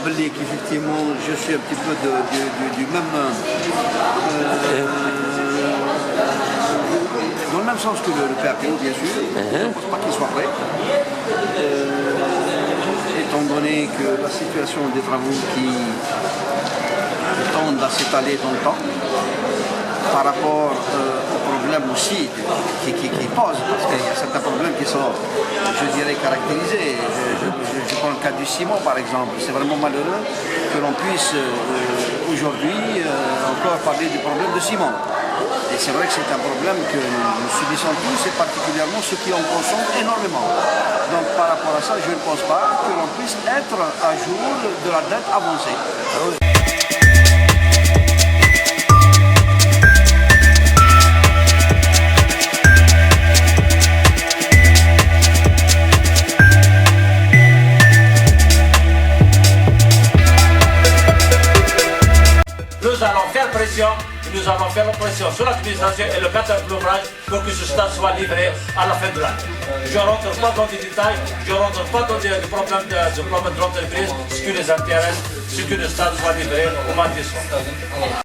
Belé, qu'effectivement je suis un petit peu du même. Dans le même sens que le PAPO, bien sûr. Je ne pense pas qu'il soit prêt. Étant donné que la situation des travaux qui tendent à s'étaler dans le temps, par rapport aux problèmes aussi qui posent, parce qu'il y a certains problèmes qui sont, je dirais, caractérisés. Je prends le cas du ciment, par exemple. C'est vraiment malheureux que l'on puisse aujourd'hui encore parler du problème de ciment. Et c'est vrai que c'est un problème que nous subissons tous, et particulièrement ceux qui en consomment énormément. Donc par rapport à ça, je ne pense pas que l'on puisse être à jour de la dette avancée. Nous allons faire pression, nous allons faire pression sur l'administration et le maître d'ouvrage pour que ce stade soit livré à la fin de l'année. Je ne rentre pas dans les détails, je ne rentre pas dans des problèmes de l'entreprise, ce qui les intéresse, c'est que le stade soit livré au mois de décembre.